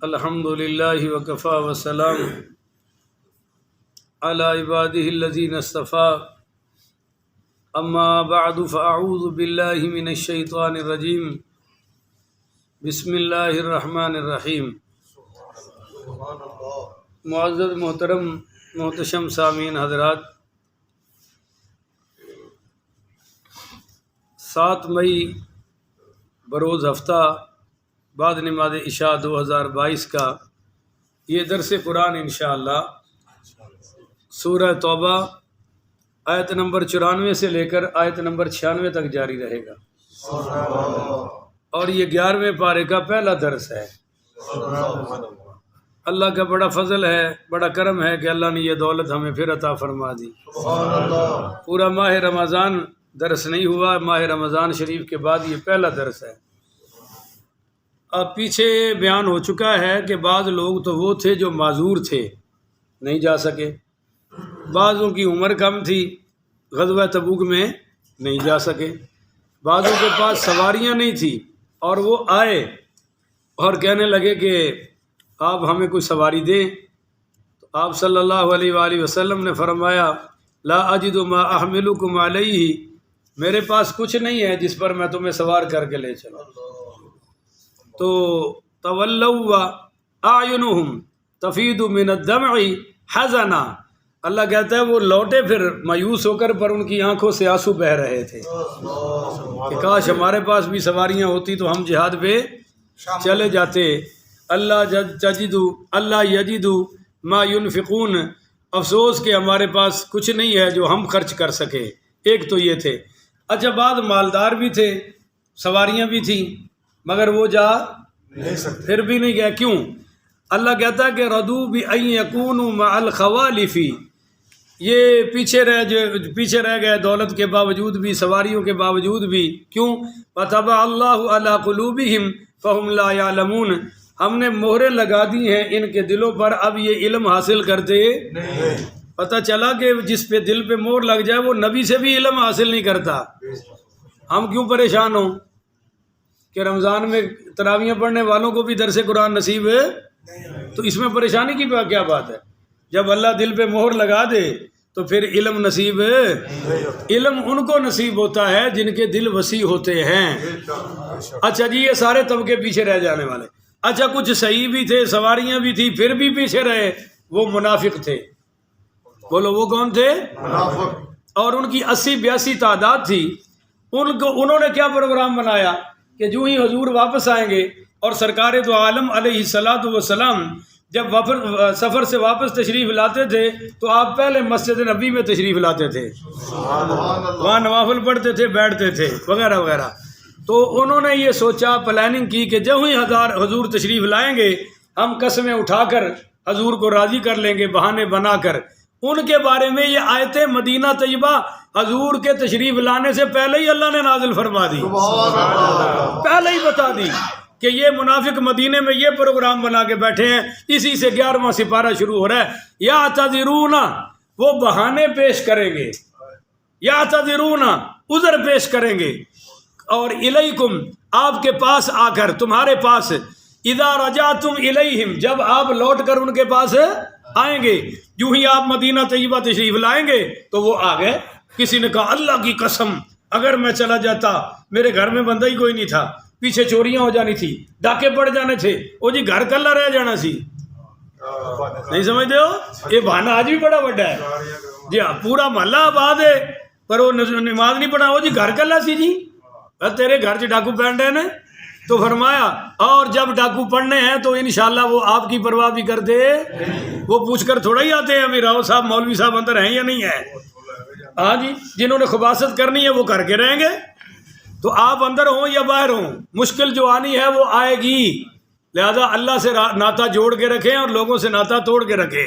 الحمد للہ وکفا وسلام علی عبادہ الذین اصطفیٰ اما بعد فاعوذ باللہ من الشیطان الرجیم بسم اللہ الرحمن الرحیم۔ معزز محترم محتشم سامعین حضرات، 7 مئی بروز ہفتہ بعد نماز عشاء 2022 کا یہ درس قرآن انشاءاللہ سورہ توبہ آیت نمبر 94 سے لے کر آیت نمبر 96 تک جاری رہے گا، اور یہ 11ویں پارے کا پہلا درس ہے۔ اللہ کا بڑا فضل ہے، بڑا کرم ہے کہ اللہ نے یہ دولت ہمیں پھر عطا فرما دی۔ پورا ماہ رمضان درس نہیں ہوا، ماہ رمضان شریف کے بعد یہ پہلا درس ہے۔ اب پیچھے بیان ہو چکا ہے کہ بعض لوگ تو وہ تھے جو معذور تھے، نہیں جا سکے، بعضوں کی عمر کم تھی، غزوہ تبوک میں نہیں جا سکے، بعضوں کے پاس سواریاں نہیں تھی اور وہ آئے اور کہنے لگے کہ آپ ہمیں کوئی سواری دیں، تو آپ صلی اللہ علیہ وآلہ وسلم نے فرمایا لا اجد ما احملکم علیہ، میرے پاس کچھ نہیں ہے جس پر میں تمہیں سوار کر کے لے چلوں۔ تو تولوا اعینہم تفیض من الدمع حزنا، اللہ کہتا ہے وہ لوٹے پھر مایوس ہو کر، پر ان کی آنکھوں سے آنسو بہہ رہے تھے کہ کاش ہمارے پاس بھی سواریاں ہوتی تو ہم جہاد پہ چلے جاتے۔ اللہ یجدو ما ینفقون، افسوس کہ ہمارے پاس کچھ نہیں ہے جو ہم خرچ کر سکے۔ ایک تو یہ تھے۔ اچھا، بعد مالدار بھی تھے، سواریاں بھی تھیں، مگر وہ جا نہیں سکتے، پھر بھی نہیں گیا۔ کیوں؟ اللہ کہتا ہے کہ ردو بأن یکونوا مع الخوالف، یہ پیچھے رہ گئے دولت کے باوجود بھی، سواریوں کے باوجود بھی۔ کیوں؟ وطبع اللہ علی قلوبہم فہم لا یعلمون، ہم نے مہریں لگا دی ہیں ان کے دلوں پر، اب یہ علم حاصل کرتے نہیں۔ پتہ چلا کہ جس پہ دل پہ مہر لگ جائے وہ نبی سے بھی علم حاصل نہیں کرتا۔ ہم کیوں پریشان ہوں کہ رمضان میں تراویحیں پڑھنے والوں کو بھی درس قرآن نصیب ہے؟ تو اس میں پریشانی کی کیا بات ہے؟ جب اللہ دل پہ مہر لگا دے تو پھر علم نصیب ہے۔ علم ان کو نصیب ہوتا ہے جن کے دل وسیع ہوتے ہیں۔ اچھا جی، یہ سارے طبقے پیچھے رہ جانے والے۔ اچھا، کچھ صحیح بھی تھے، سواریاں بھی تھی، پھر بھی پیچھے رہے، وہ منافق تھے۔ بولو وہ کون تھے؟ اور ان کی 80-82 تعداد تھی۔ انہوں نے کیا پروگرام بنایا کہ جو ہی حضور واپس آئیں گے، اور سرکار دو عالم علیہ الصلوۃ والسلام جب سفر سے واپس تشریف لاتے تھے تو آپ پہلے مسجد نبی میں تشریف لاتے تھے، وہاں نوافل پڑھتے تھے، بیٹھتے تھے وغیرہ وغیرہ۔ تو انہوں نے یہ سوچا، پلاننگ کی کہ جب ہی حضور تشریف لائیں گے ہم قسمیں اٹھا کر حضور کو راضی کر لیں گے، بہانے بنا کر۔ ان کے بارے میں یہ آیتیں مدینہ طیبہ حضور کے تشریف لانے سے پہلے ہی اللہ نے نازل فرما دی، پہلے ہی بتا دی کہ یہ منافق مدینے میں یہ پروگرام بنا کے بیٹھے ہیں۔ اسی سے 11واں سپارہ شروع ہو رہا ہے۔ یعتذرون، وہ بہانے پیش کریں گے، یعتذرون عذر پیش کریں گے، اور الیکم، آپ کے پاس آ کر، تمہارے پاس، اذا رجعتم الیہم، جب آپ لوٹ کر ان کے پاس آئیں گے، جو ہی آپ مدینہ طیبہ تشریف لائیں گے تو وہ آ گئے۔ کسی نے کہا اللہ کی قسم اگر میں چلا جاتا، میرے گھر میں بندہ ہی کوئی نہیں تھا، پیچھے چوریاں ہو جانی تھی، ڈاکے پڑ جانے تھے، وہ جی گھر کلا رہ جانا سی۔ نہیں سمجھتے ہو؟ یہ بہانہ آج بھی بڑا بڑا ہے۔ جی ہاں، پورا محلہ آباد ہے پر وہ نماز نہیں پڑھا، وہ جی گھر کلا سی جی، تیرے گھر سے ڈاکو پہن رہے ہیں۔ تو فرمایا اور جب ڈاکو پڑھنے ہیں تو انشاءاللہ وہ آپ کی پرواہ بھی کرتے، وہ پوچھ کر تھوڑا ہی آتے ہیں امیر راؤ صاحب مولوی صاحب اندر ہیں یا نہیں ہیں۔ ہاں جی، جنہوں نے خباثت کرنی ہے وہ کر کے رہیں گے۔ تو آپ اندر ہوں یا باہر ہوں، مشکل جو آنی ہے وہ آئے گی، لہذا اللہ سے ناطہ جوڑ کے رکھیں اور لوگوں سے ناطہ توڑ کے رکھیں۔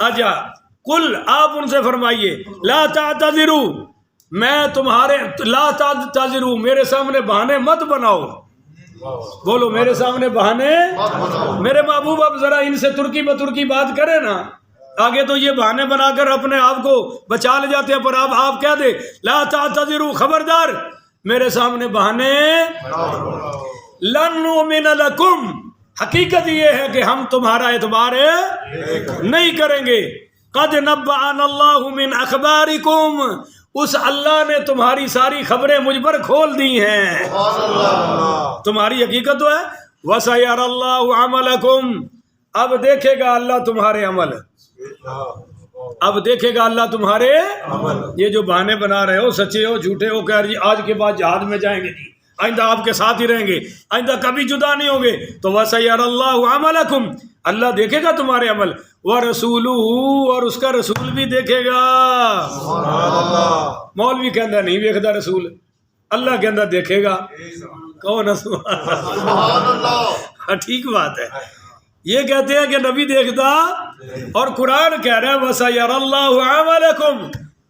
اچھا، کل آپ ان سے فرمائیے لا تعتذروا، میں تمہارے، لا تعتذروا، میرے سامنے بہانے مت بناؤ۔ بولو میرے سامنے بہانے، میرے محبوب اب ذرا ان سے ترکی بترکی بات کرے نا، آگے تو یہ بہانے بنا کر اپنے آپ کو بچا لے جاتے ہیں، پر آپ کہہ دے لا تعتذروا، خبردار میرے سامنے بہانے، لن نؤمن لکم، حقیقت یہ ہے کہ ہم تمہارا اعتبار نہیں کریں گے. قد نبأنا اللہ من اخبارکم، اس اللہ نے تمہاری ساری خبریں مجھ پر کھول دی ہیں. تمہاری حقیقت تو ہے. وَسَيَرَى اللَّهُ عَمَلَكُمْ، اب دیکھے گا اللہ تمہارے عمل. اب دیکھے گا اللہ تمہارے یہ جو بہانے بنا رہے ہو، سچے ہو جھوٹے ہو، کہ جی آج کے بعد جہاد میں جائیں گے، جی آئندہ آپ کے ساتھ ہی رہیں گے، آئندہ کبھی جدا نہیں ہوں گے، تو وَسَيَرَى اللَّهُ عَمَلَكُمْ، اللہ دیکھے گا تمہارے عمل. وَرَسُولُهُ، اور اس کا رسول بھی دیکھے گا. مولوی کہندا نہیں ویکھدا رسول، اللہ کہندا دیکھے گا. کون سبحان اللہ. ٹھیک بات ہے. یہ کہتے ہیں کہ نبی دیکھتا، اور قرآن کہہ رہا ہے وَسَيَرَى اللَّهُ عَمَلَكُمْ،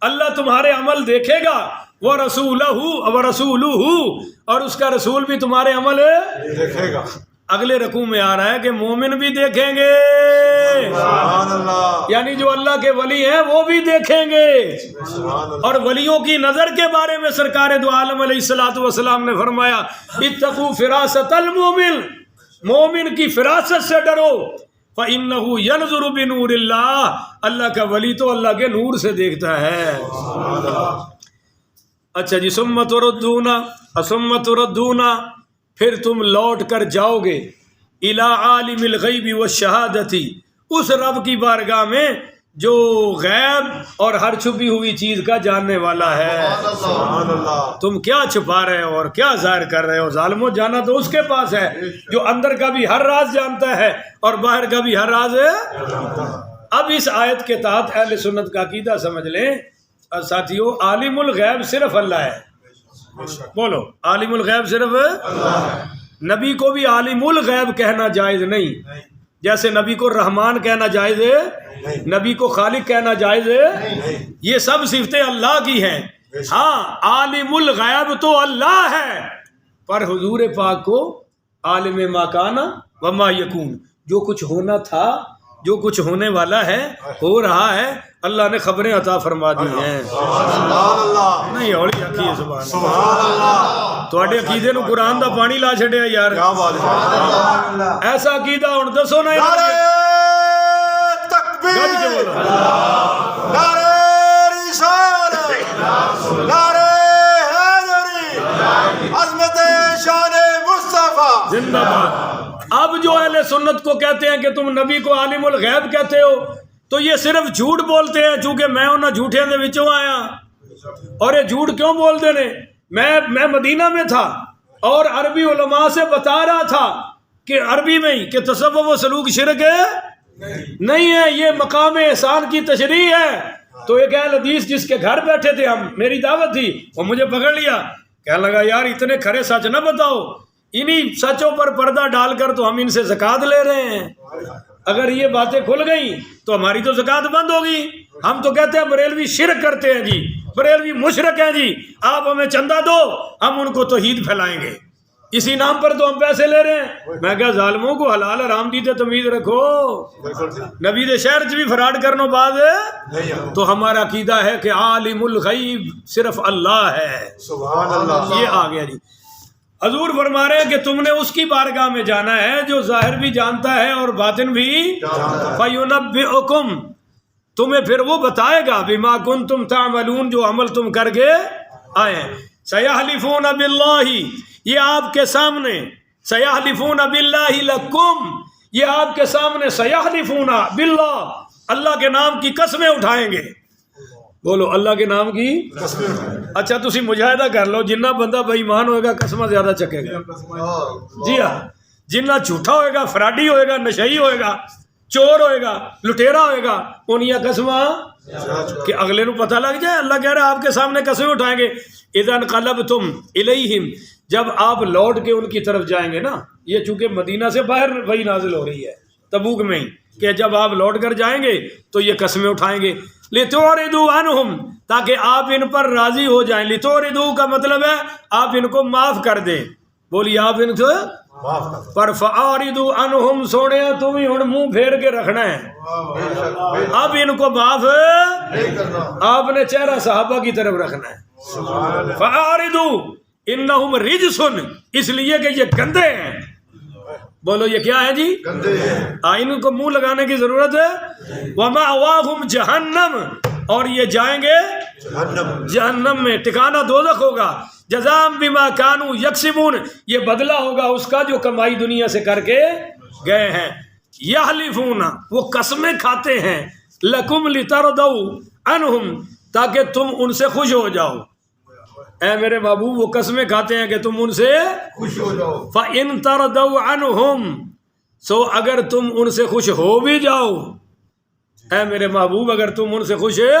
اللہ تمہارے عمل دیکھے گا. وَرَسُولُهُ، اور اس کا رسول بھی تمہارے عمل دیکھے گا. اگلے رکوع میں آ رہا ہے کہ مومن بھی دیکھیں گے، سبحان اللہ. یعنی جو اللہ کے ولی ہیں وہ بھی دیکھیں گے. سبحان اللہ. اور ولیوں کی نظر کے بارے میں سرکار دو عالم علیہ الصلوۃ والسلام نے فرمایا اتقوا فراست المومن، مومن کی فراست سے ڈرو. فَإِنَّهُ يَنْظُرُ بِنُورِ اللَّهِ، اللہ کا ولی تو اللہ کے نور سے دیکھتا ہے. اچھا جی. ثُمَّ تُرَدُّونَ، پھر تم لوٹ کر جاؤ گے اِلَىٰ عَالِمِ الْغَيْبِ وَالشَّهَادَةِ، اس رب کی بارگاہ میں جو غیب اور ہر چھپی ہوئی چیز کا جاننے والا ہے. سبحان اللہ. تم کیا چھپا رہے ہو اور کیا ظاہر کر رہے ہو؟ ظالموں، جانا تو اس کے پاس ہے جو اندر کا بھی ہر راز جانتا ہے اور باہر کا بھی ہر راز ہے. اب اس آیت کے تحت اہل سنت کا عقیدہ سمجھ لیں ساتھیو. عالم الغیب صرف اللہ ہے. بولو، عالم الغیب صرف نبی کو بھی عالم الغیب کہنا جائز نہیں، جیسے نبی کو رحمان کہنا جائز ہے، نبی کو خالق کہنا جائز ہے. یہ سب صفتیں اللہ کی ہیں. ہاں، عالم الغیب تو اللہ ہے، پر حضور پاک کو عالم ما کان وما یکون، جو کچھ ہونا تھا، جو کچھ ہونے والا ہے، ہو رہا ہے، اللہ نے خبریں عطا فرما دی ہیں. سبحان اللہ. نہیں ہولی آخی ہے سبحان سبحان اللہ. تواڈے عقیدے نو قرآن دا پانی لا چھڈیا یار. کیا بات ہے. ایسا عقیدہ ہن دسو نا. نعرہ گج تکبیر، کے بولو. نعرہ رسالت، نعرہ حیدری، عظمت شان مصطفیٰ زندہ باد. اب جو اہل سنت کو کہتے ہیں کہ تم نبی کو عالم الغیب کہتے ہو، تو یہ صرف جھوٹ بولتے ہیں، چونکہ میں انہاں جھوٹیاں دے وچوں آیا. اور یہ جھوٹ کیوں بولتے نے؟ میں مدینہ میں تھا اور عربی علماء سے بتا رہا تھا کہ عربی میں ہی کہ تصوف و سلوک شرک ہے نہیں ہے، یہ مقام احسان کی تشریح ہے. تو ایک اہل حدیث جس کے گھر بیٹھے تھے ہم، میری دعوت تھی، وہ مجھے پکڑ لیا، کہنے لگا یار اتنے کھرے سچ نہ بتاؤ، انہی سچوں پر پردہ ڈال کر تو ہم ان سے زکوٰۃ لے رہے ہیں. اگر یہ باتیں کھل گئیں تو ہماری تو زکوٰۃ بند ہوگی. ہم تو کہتے ہیں بریلوی شرک کرتے ہیں جی، بریلوی مشرک ہیں جی، آپ ہمیں چندہ دو، ہم ان کو توحید پھیلائیں گے، اسی نام پر تو ہم پیسے لے رہے ہیں. میں کہا ظالموں کو حلال حرام دی تے تمیز رکھو. نبی دے شہر چ بھی فراڈ کرنو بعد تو ہمارا عقیدہ ہے کہ عالم الغیب صرف اللہ ہے. سبحان اللہ. یہ آ گیا جی. حضور فرما رہے ہیں کہ تم نے اس کی بارگاہ میں جانا ہے جو ظاہر بھی جانتا ہے اور باطن بھی. فَيُنَبِّئُكُمْ، تمہیں پھر وہ بتائے گا بِمَا كُنْتُمْ تَعْمَلُونَ، جو عمل تم کر کے آئے ہیں. سَيَحْلِفُونَ بِاللَّهِ، یہ آپ کے سامنے، سَيَحْلِفُونَ بِاللَّهِ لَكُمْ، یہ آپ کے سامنے سَيَحْلِفُونَ بِاللَّهِ، اللہ کے نام کی قسمیں اٹھائیں گے. بولو اللہ کے نام کی. اچھا تسی مجاہدہ کر لو، جنہ بندہ بے ایمان ہوئے گا قسمہ زیادہ چکے گا. جی ہاں، جنہ جھوٹا ہوئے گا، فراڈی ہوئے گا، نشئی ہوئے گا، چور ہوئے گا، لٹیرا ہوئے گا، انہیا قسمہ کہ اگلے نو پتہ لگ جائے. اللہ کہہ رہا ہے آپ کے سامنے قسمیں اٹھائیں گے. اذا انقلبتم الیہم، جب آپ لوٹ کے ان کی طرف جائیں گے نا، یہ چونکہ مدینہ سے باہر وہی نازل ہو رہی ہے تبوک میں ہی، کہ جب آپ لوٹ کر جائیں گے تو یہ قسمیں اٹھائیں گے. لِتُعْرِضُوا عَنْهُمْ، تاکہ آپ ان پر راضی ہو جائیں. لِتُعْرِضُوا کا مطلب ہے آپ ان کو معاف کر دیں. بولیے آپ ان کو پر فَأَعْرِضُوا عَنْهُمْ، سونے تم ہی ہن منہ پھیر کے رکھنا ہے. اب ان کو معاف آپ نے چہرہ صحابہ کی طرف رکھنا ہے. فَأَعْرِضُوا إِنَّهُمْ رِجْسٌ، اس لیے کہ یہ گندے ہیں. بولو یہ کیا ہے جی؟ گندے ہیں. ان کو منہ لگانے کی ضرورت ہے. وَمَأْوَاهُمْ جَهَنَّمْ، اور یہ جائیں گے جہنم. جہنم میں، ٹھکانہ دوزخ ہوگا. جزام بما کانوا یکسبون، یہ بدلہ ہوگا اس کا جو کمائی دنیا سے کر کے گئے ہیں. یحلفون، وہ قسمیں کھاتے ہیں. لکم لترضوا عنہم، تاکہ تم ان سے خوش ہو جاؤ. اے میرے محبوب، وہ قسمیں کھاتے ہیں کہ تم ان سے خوش ہو جاؤ. فَإِن تَرْضَوْا عَنْهُمْ، سو اگر تم ان سے خوش ہو بھی جاؤ، اے میرے محبوب اگر تم ان سے خوش ہے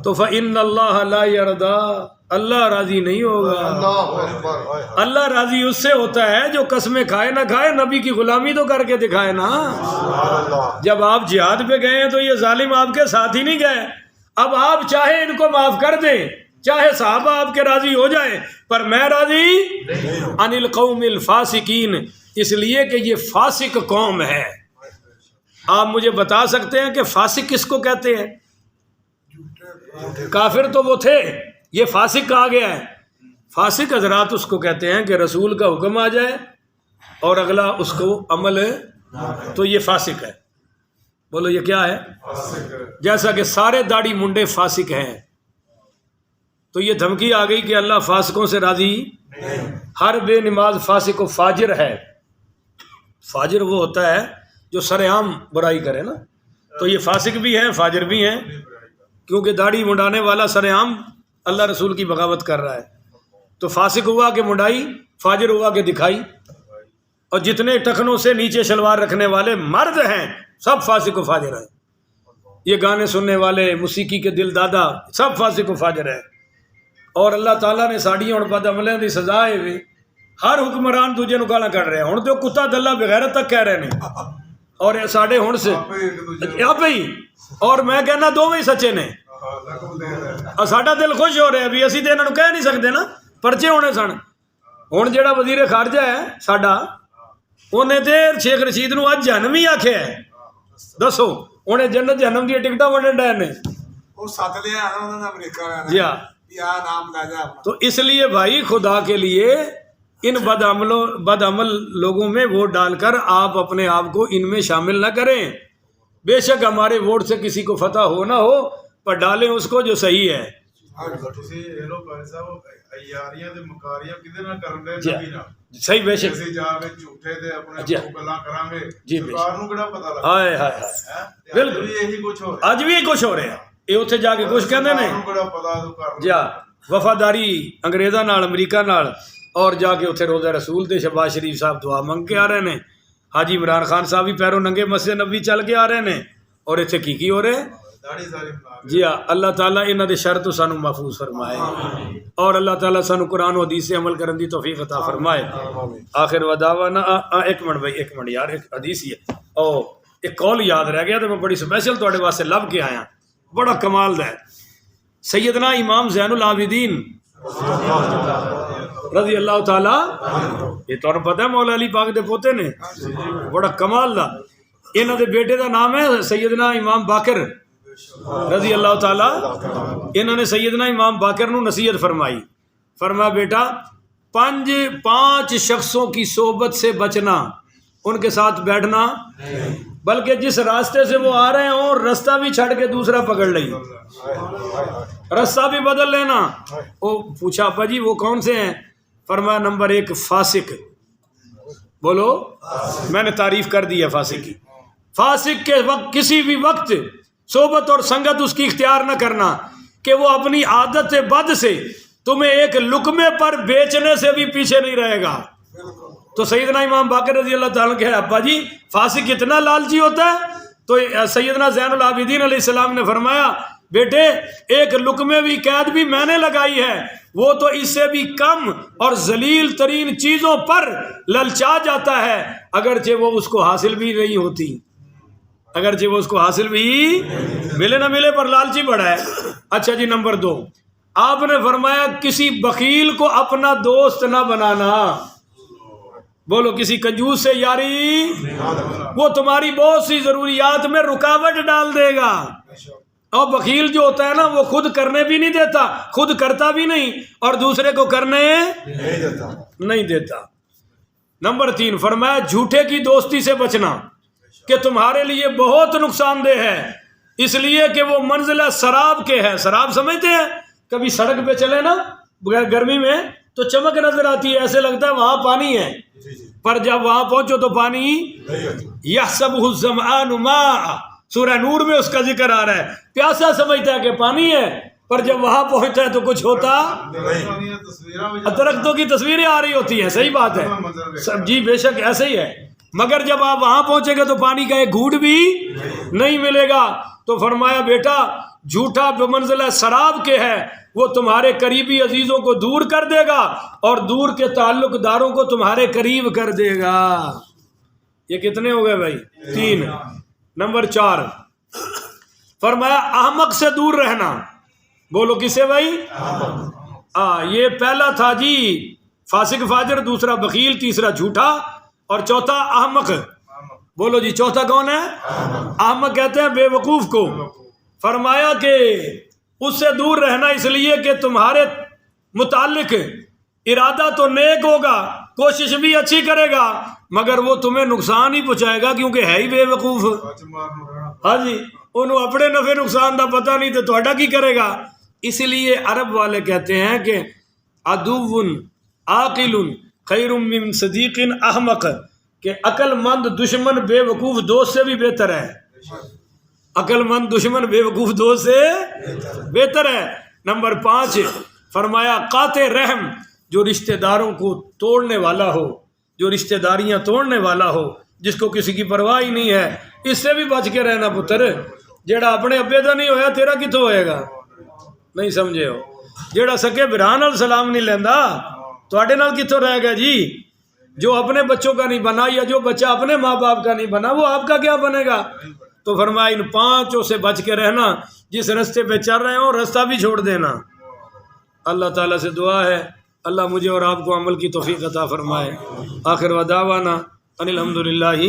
تو فَإِنَّ اللَّهَ لَا يَرْضَىٰ، اللہ راضی نہیں ہوگا. اللہ اکبر. اللہ راضی اس سے ہوتا ہے جو قسمیں کھائے نہ کھائے نبی کی غلامی تو کر کے دکھائے نا. سبحان اللہ. جب آپ جہاد پہ گئے ہیں تو یہ ظالم آپ کے ساتھ ہی نہیں گئے. اب آپ چاہے ان کو معاف کر دیں، چاہے صحابہ آپ کے راضی ہو جائیں، پر میں راضی عن القوم الفاسقین، اس لیے کہ یہ فاسق قوم ہے. آپ مجھے بتا سکتے ہیں کہ فاسق کس کو کہتے ہیں؟ کافر تو وہ تھے، یہ فاسق کہا گیا ہے. فاسق حضرات اس کو کہتے ہیں کہ رسول کا حکم آ جائے اور اگلا اس کو عمل ہے تو یہ فاسق ہے. بولو یہ کیا ہے؟ جیسا کہ سارے داڑھی منڈے فاسق ہیں، تو یہ دھمکی آ گئی کہ اللہ فاسقوں سے راضی. ہر بے نماز فاسق و فاجر ہے. فاجر وہ ہوتا ہے جو سر عام برائی کرے نا، تو یہ فاسق بھی ہیں فاجر بھی ہیں، کیونکہ داڑھی منڈانے والا سر عام اللہ رسول کی بغاوت کر رہا ہے. تو فاسق ہوا کہ منڈائی، فاجر ہوا کہ دکھائی. اور جتنے ٹخنوں سے نیچے شلوار رکھنے والے مرد ہیں سب فاسق و فاجر ہیں. یہ گانے سننے والے، موسیقی کے دل دادا، سب فاسق و فاجر ہیں. اور اللہ تعالیٰ نے ساڑیاں اور بد عملیاں دی سزا ہے. ہر حکمران دوجے نو گالاں کر رہے ہیں. ہن تو کتا دلہ بغیرت تک کہہ رہے ہیں، اور ساڈے ہن سے آپ ہی اور میں کہنا دونوں ہی سچے نے. اور ساڈا دل خوش ہو رہا ہے بھی اسی تو انہوں کہہ نہیں سکتے نا، پرچے ہونے سن. ہن جڑا وزیر خارجہ ہے ساڈا، انہیں تے شیخ رشید نو اج جہنم ہی آکھیا ہے. دسو انہیں جنت جہنم دی ٹکٹاں ونڈن ڈے نے. وہ ساتھ لے آنا انہوں نے امریکہ میں. جی ہاں، یا نام لا جا. تو اس لیے بھائی خدا کے لیے ان بد عمل لوگوں میں ووٹ ڈال کر آپ اپنے آپ کو ان میں شامل نہ کریں. بے شک ہمارے ووٹ سے کسی کو فتح ہو نہ ہو، پر ڈالیں اس کو جو صحیح ہے. صحیح بے شک. جی ہائے ہائے بالکل اج بھی کچھ ہو رہا ہے. یہ اتنے جا کے کچھ کہتے ہیں جی ہاں، وفاداری انگریزاں نال، امریکہ نال، اور جا کے اتنے روزہ رسول تے شہباز شریف صاحب دعا منگ کے آ رہے ہیں. حاجی عمران خان صاحب بھی پیروں ننگے مسجد نبی چل کے آ رہے ہیں، اور اتنے کی ہو رہے ہیں. جی ہاں، اللہ تعالیٰ انہاں دے شر تو سانو محفوظ فرمائے، اور اللہ تعالیٰ سانو قرآن و حدیث سے عمل کرن دی توفیق عطا فرمائے. آخر ودعوانا ایک منٹ بھائی، ایک منٹ یار، ایک حدیث ہی ہے او ایک قول یاد رہ گیا تو میں بڑی اسپیشل تواڈے واسطے لب کے آیا، بڑا کمال دا ہے. سیدنا امام زین العابدین رضی اللہ تعالی، یہ تو پتہ ہے مولا علی پاک دے پوتے نے، بڑا کمال دا. انہاں دے بیٹے دا نام ہے سیدنا امام باقر رضی اللہ تعالی. انہوں نے سیدنا امام باقر نو نصیحت فرمائی. فرمایا بیٹا، پانچ شخصوں کی صحبت سے بچنا، ان کے ساتھ بیٹھنا، بلکہ جس راستے سے وہ آ رہے ہوں راستہ بھی چھڑ کے دوسرا پکڑ لیں، راستہ بھی بدل لینا. وہ پوچھا ابا جی وہ کون سے ہیں؟ فرمایا نمبر 1 فاسق. بولو، میں نے تعریف کر دی ہے فاسق کی. فاسق کے وقت کسی بھی وقت صحبت اور سنگت اس کی اختیار نہ کرنا کہ وہ اپنی عادت بد سے تمہیں ایک لقمے پر بیچنے سے بھی پیچھے نہیں رہے گا. تو سیدنا امام باقر رضی اللہ تعالیٰ کہ ابا جی فاسق اتنا لالچی ہوتا ہے؟ تو سیدنا زین العابدین علیہ السلام نے فرمایا بیٹے ایک لقمے بھی قید بھی میں نے لگائی ہے، وہ تو اس سے بھی کم اور ذلیل ترین چیزوں پر للچا جاتا ہے، اگرچہ وہ اس کو حاصل بھی نہیں ہوتی، اگرچہ وہ اس کو حاصل بھی ملے نہ ملے پر لالچی بڑا ہے. اچھا جی نمبر 2، آپ نے فرمایا کسی بخیل کو اپنا دوست نہ بنانا. بولو، کسی کنجوس سے یاری، وہ تمہاری بہت سی ضروریات میں رکاوٹ ڈال دے گا. اور بخیل جو ہوتا ہے نا وہ خود کرنے بھی نہیں دیتا، خود کرتا بھی نہیں اور دوسرے کو کرنے نہیں دیتا. نمبر 3 فرمایا جھوٹے کی دوستی سے بچنا کہ تمہارے لیے بہت نقصان دہ ہے، اس لیے کہ وہ منزلہ سراب کے ہے۔ سراب سمجھتے ہیں؟ کبھی سڑک پہ چلے نا گرمی میں تو چمک نظر آتی ہے، ایسے لگتا ہے وہاں پانی ہے، پر جب وہاں پہنچو تو پانی یحسبہ الظمآن ماء، سورہ نور میں اس کا ذکر آ رہا ہے، پیاسا سمجھتا ہے کہ پانی ہے، پر جب وہاں پہنچتا ہے تو کچھ ہوتا، درختوں کی تصویریں آ رہی ہوتی ہیں، صحیح بات ہے جی، بے شک ایسے ہی ہے، مگر جب آپ وہاں پہنچیں گے تو پانی کا ایک گھونٹ بھی نہیں ملے گا۔ تو فرمایا بیٹا جھوٹا بمنزلہ سراب کے ہے، وہ تمہارے قریبی عزیزوں کو دور کر دے گا اور دور کے تعلق داروں کو تمہارے قریب کر دے گا۔ یہ کتنے ہو گئے بھائی؟ 3۔ نمبر 4 فرمایا احمق سے دور رہنا۔ بولو کس سے بھائی؟ یہ پہلا تھا جی فاسق فاجر، دوسرا بخیل، تیسرا جھوٹا، اور چوتھا احمق۔ بولو جی چوتھا کون ہے؟ احمق کہتے ہیں بے وقوف کو۔ فرمایا کہ اس سے دور رہنا اس لیے کہ تمہارے متعلق ارادہ تو نیک ہوگا، کوشش بھی اچھی کرے گا، مگر وہ تمہیں نقصان ہی پہنچائے گا کیونکہ ہے ہی بے وقوف۔ ہاں جی، انہوں اپنے نفع نقصان کا پتہ نہیں تو تھوڑا کی کرے گا۔ اس لیے عرب والے کہتے ہیں کہ عدو عاقل خیر من صدیق احمق، کہ عقل مند دشمن بے وقوف دوست سے بھی بہتر ہے۔ عقل مند دشمن بے وقوف دوست سے بہتر ہے۔ نمبر 5 فرمایا قاطع رحم، جو رشتہ داروں کو توڑنے والا ہو، جو رشتہ داریاں توڑنے والا ہو، جس کو کسی کی پرواہ ہی نہیں ہے، اس سے بھی بچ کے رہنا پتر۔ جیڑا اپنے ابے دا نہیں ہویا تیرا کتوں ہوئے گا؟ نہیں سمجھے ہو؟ جیڑا سکے بران نال سلام نہیں لیندا تواڈے نال کتوں رہے گا جی؟ جو اپنے بچوں کا نہیں بنا یا جو بچہ اپنے ماں باپ کا نہیں بنا وہ آپ کا کیا بنے گا؟ تو فرمایا ان 5 سے بچ کے رہنا، جس رستے پہ چل رہے ہوں راستہ بھی چھوڑ دینا۔ اللہ تعالیٰ سے دعا ہے اللہ مجھے اور آپ کو عمل کی توفیق عطا فرمائے۔ آخر ودعوانا ان الحمدللہ